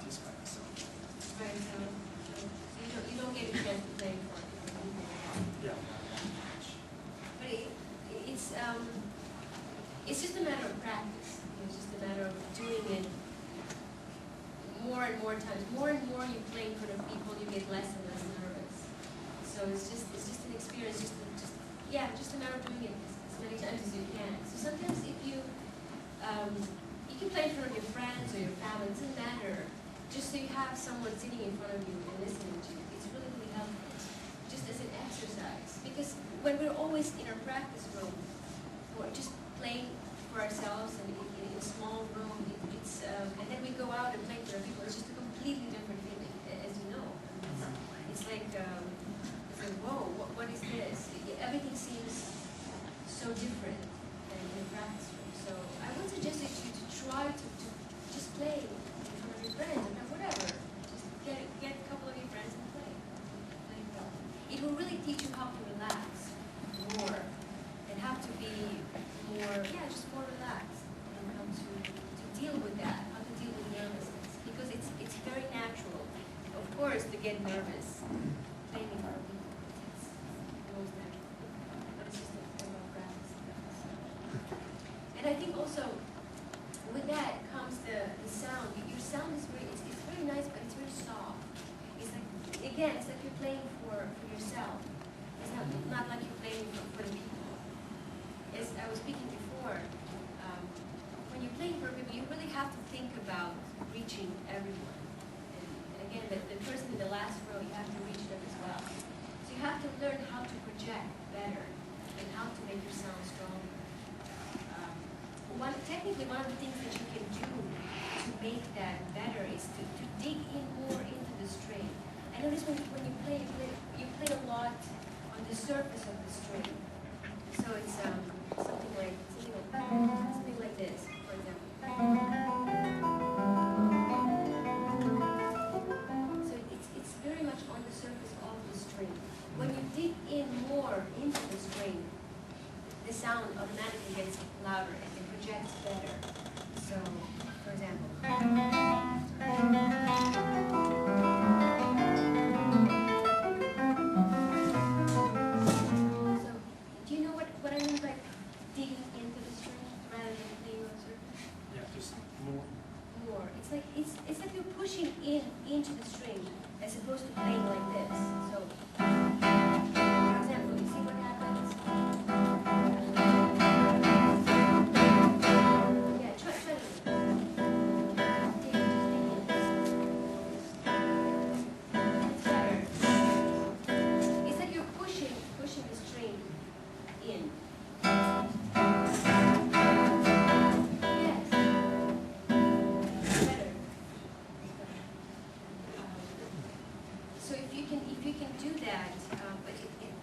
practice by yourself. Right, so you don't get a chance to play for it. Yeah. But it's just a matter of practice. It's just a matter of doing it more and more times. More and more you play in front of people, you get less and less nervous. So it's just an experience. Just a matter of doing it as many times as you can. So sometimes if you can play in front of your friends or your family, it doesn't matter. Just so you have someone sitting in front of you and listening to you, it's really, really helpful. Just as an exercise. Because when we're always in our practice room, or just playing for ourselves and in a small room, and then we go out and play for other people, it's just a completely different feeling, as you know. It's like, whoa, what is this? Everything seems so different than in a practice room. So I would suggest that you to try to just play in front of your friends, or whatever. Just get a couple of your friends and play. It will really teach you how to relax more and how to be more, just more relaxed, and how to deal with that, how to deal with nervousness, because it's very natural, of course, to get nervous playing in front of people. It's the most natural, but it's just about practice. And I think also with that comes the sound. Your sound is it's very nice, but it's very soft. It's like, again, it's like you're playing for yourself. It's not like you're playing for the people. As I was speaking before, when you're playing for people, you really have to think about reaching everyone. And again, the person in the last row, you have to reach them as well. So you have to learn how to project better and how to make your sound stronger. Technically, one of the things that you can do to make that better is to dig in more into the string. I notice when you play a lot on the surface of the string. So it's something like this, for example. So it's very much on the surface of the string. When you dig in more into the string, the sound automatically gets louder and it projects better. So, for example. So, do you know what I mean by digging into the string rather than playing on surface? Yeah, just more. More. It's like you're pushing into the string as opposed to playing like this. So, for example, you see what happens? Yeah, try to dig in. It's better. It's like you're pushing the string in. Yes. Better. So if you can do that, but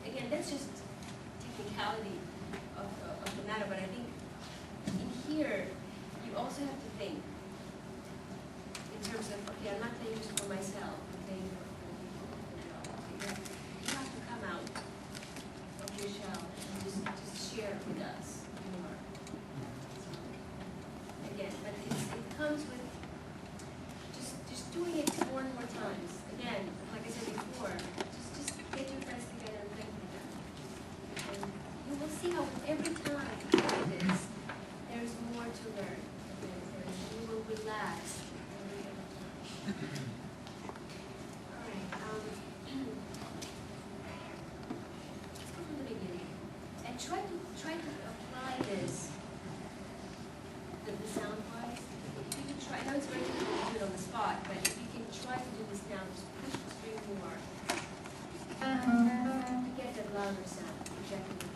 again, that's just technicality of the matter. But I think in here you also have to think in terms of, okay, I'm not playing just for myself. I'm playing for people. You have to come out of your shell and just share with us more. Again, but it comes with just doing it more and more times. Again, like I said before, just get your friends together and play with them. And you will see how every time you do this, there's more to learn. And you will relax. All right. Let's go from the beginning. And try to apply this, the sound-wise. If you can try, I know it's very difficult to do it on the spot, but if you can try to do this now, just push the string more. To get that louder sound, projecting it.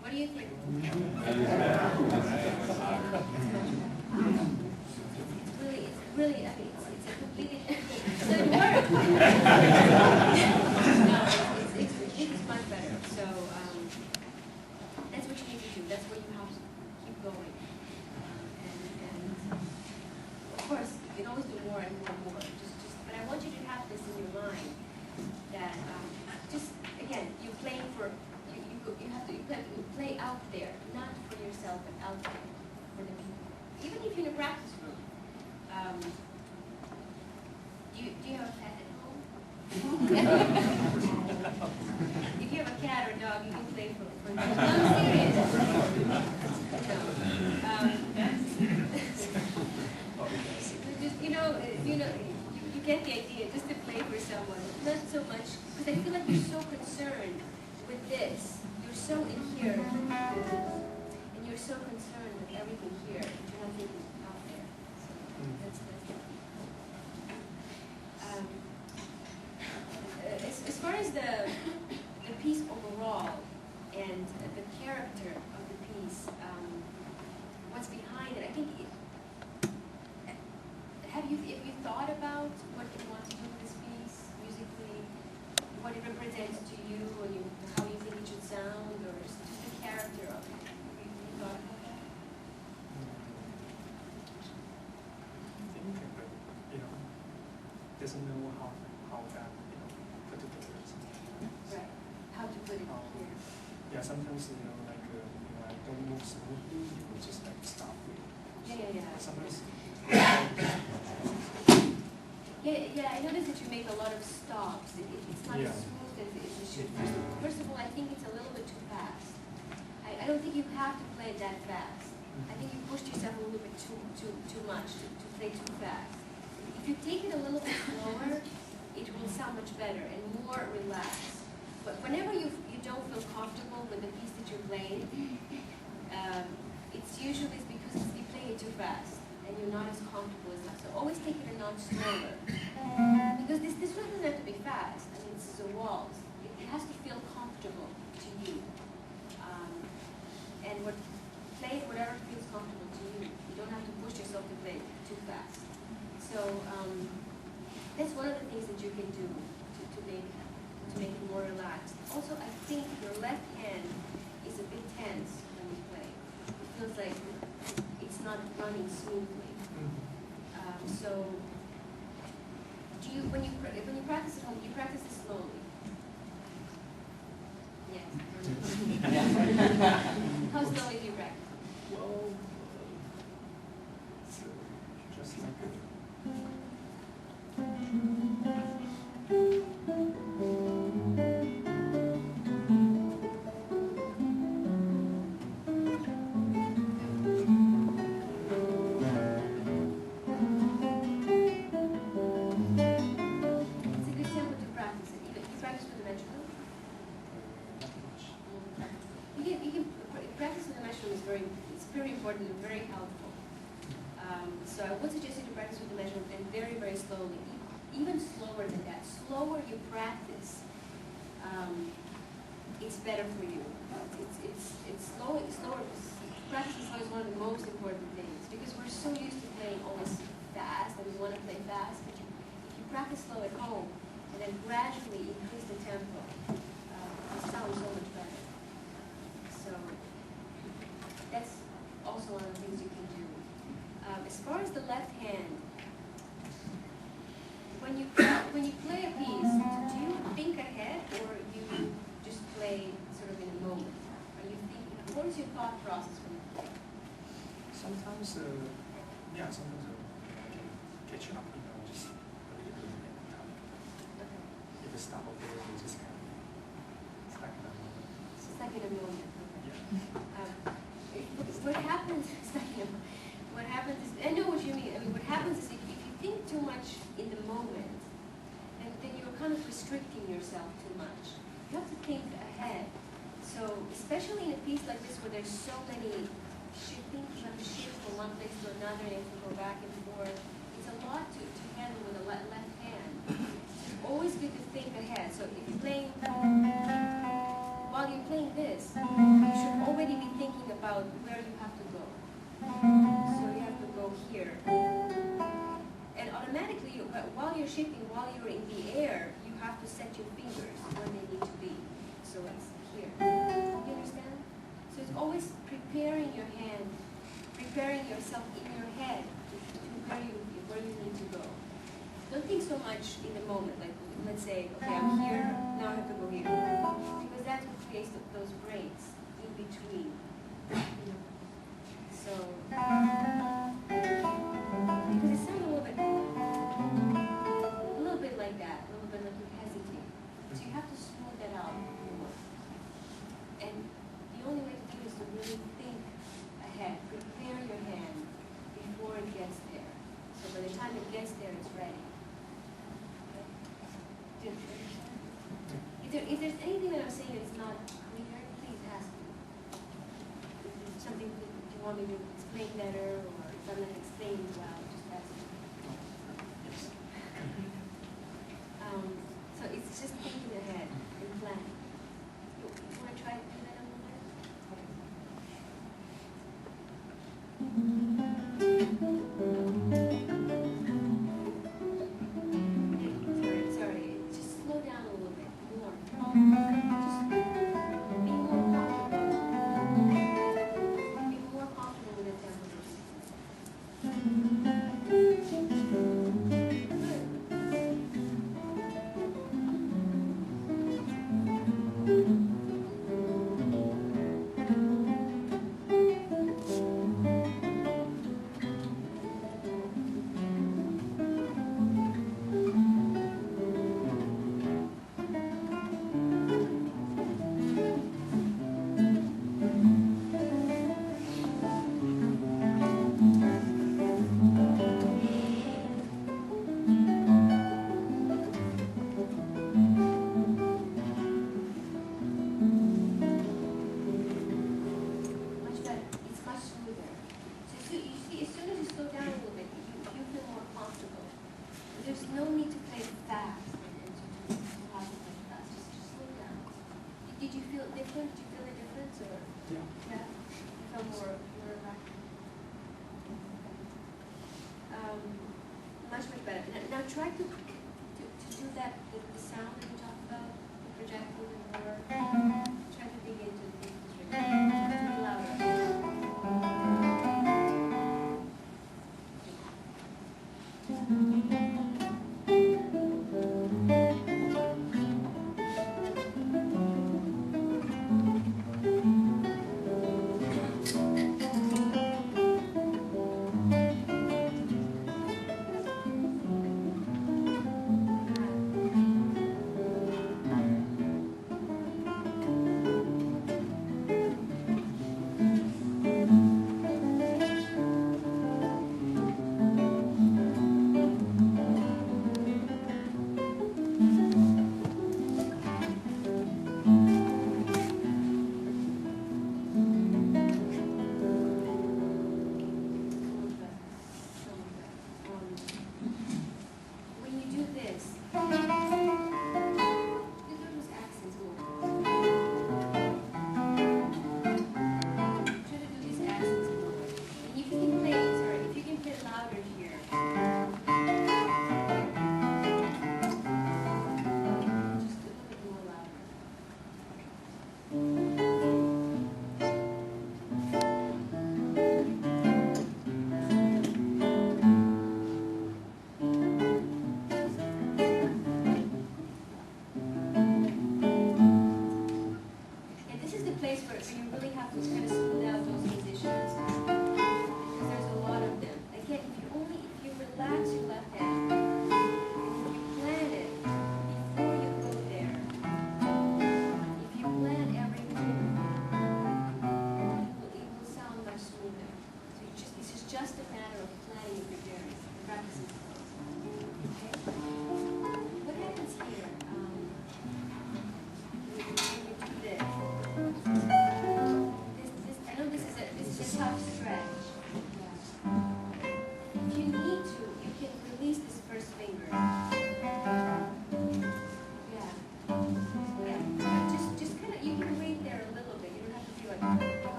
What do you think? Really, I mean, it's a completely, it doesn't work. No, it's much better. So, that's what you need to do. That's what you have to keep going. And of course, you can always do more and more and more. But I want you to have this in your mind that, just, again, you're playing for, you have to play out there, not for yourself, but out there for the people. Even if you're in a practice room. Do you have a cat at home? If you have a cat or dog, you can play for them. No, I'm serious. Just, you get the idea, just to play for someone. Not so much, because I feel like you're so concerned with this. You're so in here, and you're so concerned with everything here, that you're not thinking out there. So that's the key. As far as the piece overall and the character of the piece, what's behind it, I think. Have you thought about what you want to do with this piece musically, what it represents to you, or how you think it should sound, or just the character of it? Have you thought about that? I think, doesn't know how that, put it together. Right. How to put it here. Yeah, sometimes, like, I don't move smoothly, you will just like stop me. Yeah. Sometimes. Yeah, I noticed that you make a lot of stops. It's not as smooth as it should. First of all, I think it's a little bit too fast. I don't think you have to play it that fast. I think you pushed yourself a little bit too much to play too fast. If you take it a little bit slower, it will sound much better and more relaxed. But whenever you don't feel comfortable with the piece that you're playing, it's usually because you're playing it too fast and you're not as comfortable as that. So always take it a notch slower. Because this one doesn't have to be fast. I mean, it's a waltz. It has to feel comfortable to you. And play whatever feels comfortable to you. You don't have to push yourself to play too fast. So that's one of the things that you can do to make it more relaxed. Also, I think your left hand is a bit tense when you play. It feels like it's not running smoothly. So, when you practice at home, you practice it slowly? Yes. How slowly do you practice? Well, so just like it's very important and very helpful. So I would suggest you to practice with the measurement and very, very slowly, even slower than that. Slower you practice, it's better for you. It's slower. Practicing slow is one of the most important things because we're so used to playing always fast and we want to play fast. But if you practice slow at home and then gradually increase the tempo, it sounds so much better. So that's also one of the things you can do. As far as the left hand, when you play a piece, do you think ahead or you just play sort of in a moment? Are you thinking? What is your thought process when you play? Sometimes, yeah, sometimes I can catch up, just a little bit at a time. Okay. If it's not okay, we just kind of stuck in that moment. Stuck in a moment. Okay. Yeah. What happens? What happens is, I know what you mean. I mean, what happens is if you think too much in the moment, and then you're kind of restricting yourself too much. You have to think ahead. So, especially in a piece like this where there's so many shifting, you have to shift from one place to another, and you have to go back and forth. It's a lot to handle with a left hand. It's always good to think ahead. So if you're playing, while you're playing this, you should already be thinking about where you have to go. So you have to go here. And automatically, while you're shifting, while you're in the air, you have to set your fingers where they need to be. So it's here. You understand? So it's always preparing your hand, preparing yourself in your head to where you need to go. Don't think so much in the moment. Like, let's say, okay, I'm here, now I have to go here. Because that's what creates those breaks in between. You know? So, because it sounds a little bit like that, a little bit like you hesitate. So you have to smooth that out more. And the only way to do it is to really think ahead, prepare your hand before it gets there. So by the time it gets there, it's ready. Okay? Do you understand? If there's anything that I'm saying that's not clear, please ask me. If there's something that you want me to explain better, or if I'm not explaining well, just ask me. Yes. So it's just thinking ahead and planning. You want to try to do that a little bit? Sorry. Just slow down a little bit more. Just be more comfortable. Be more comfortable with the tempo. Much better. It's much smoother. So you see, as soon as you slow down a little bit, you feel more comfortable. There's no need to play fast and to have to play fast. Just slow down. Did you feel different? Did you feel the difference, or Yeah. yeah, you felt more relaxed? Much better. Now try to do that the sound that we talked about, the projecting and more. Try to dig into the things louder.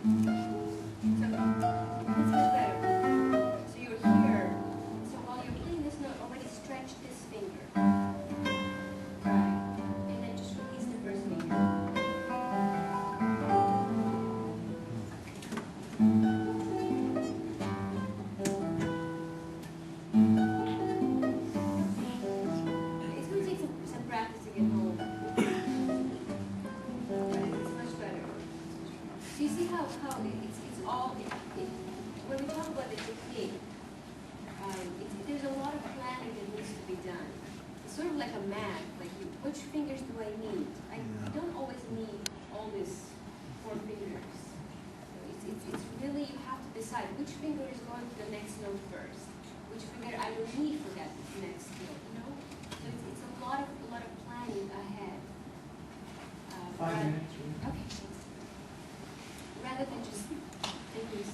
So let's get better. So you're here. So while you're playing this note, already stretch this finger. Right. And then just release the first finger. It's going to take some practice to get home. It's much better. So you see how it's all, when we talk about the technique, there's a lot of planning that needs to be done. It's sort of like a map, like which fingers do I need? I don't always need all these 4 fingers. So it's really, you have to decide which finger is going to the next note first, which finger I don't need for that next note, you know? So it's a lot of planning ahead. 5 minutes. Okay. Rather than just thinking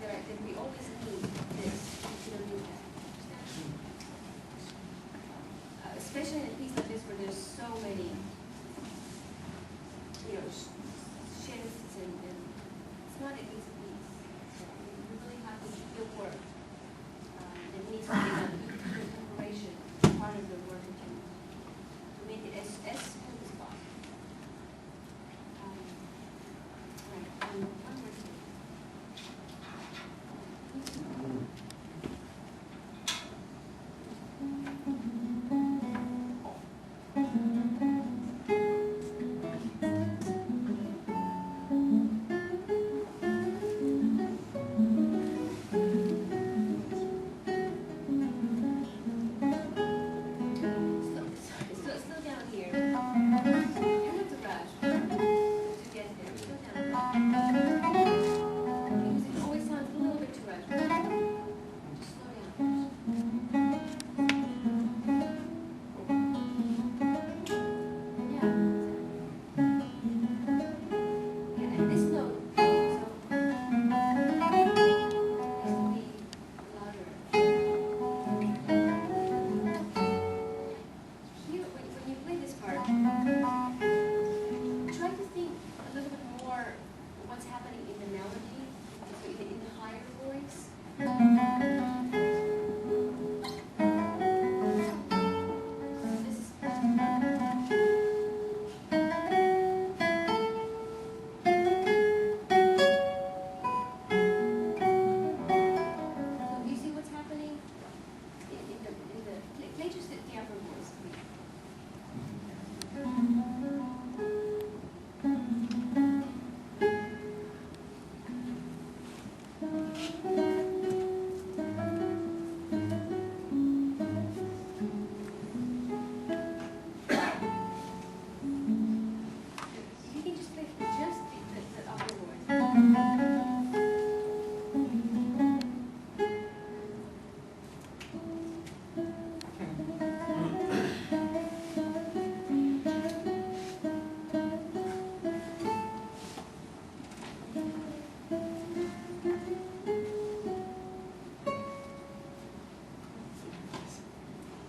that we always need this, we don't need that. Understand? Especially in a piece like this where there's so many, shifts and it's not an easy piece. So we really have to do the work that needs to be done. The preparation is part of the work to make it as smooth as possible. Right. One more thing. Slow down here. You don't have to rush to get there. Slow down. Because it always sounds a little bit too rushed. Just slow down. Yeah. Yeah, and this note also has to be louder. Here, when you play this part, try to think a little bit more what's happening in the melody, so in the higher voice. This is so you see what's happening in the play just the upper voice. You can just play just the upper voice.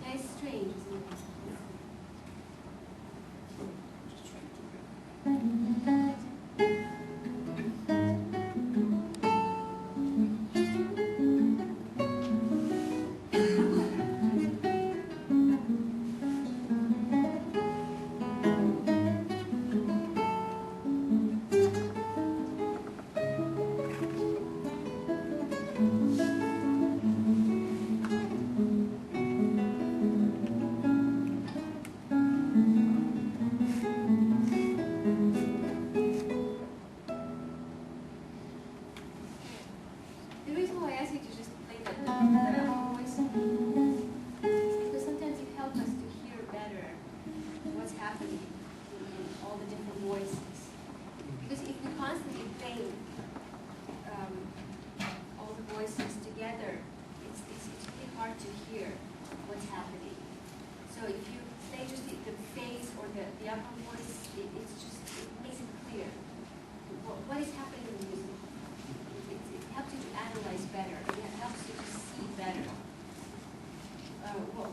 Yeah, it's strange, isn't it? Just trying to get. The reason why I ask you to just play the upper voice is because sometimes it helps us to hear better what's happening in all the different voices. Because if we constantly play all the voices together, it's really hard to hear what's happening. So if you play just the bass or the upper voice, it makes it clear what is happening in the music. It helps you to analyze better. It helps you to see better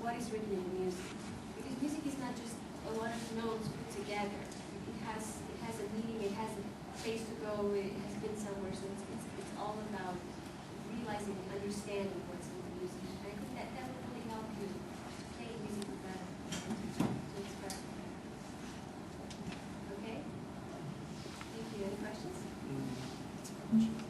what is written in the music. Because music is not just a lot of notes put together. It has a meaning. It has a place to go. It has been somewhere all about realizing and understanding what's in the music. And I think that will really help you play music better to express it. Okay? Thank you. Any questions? That's a good question.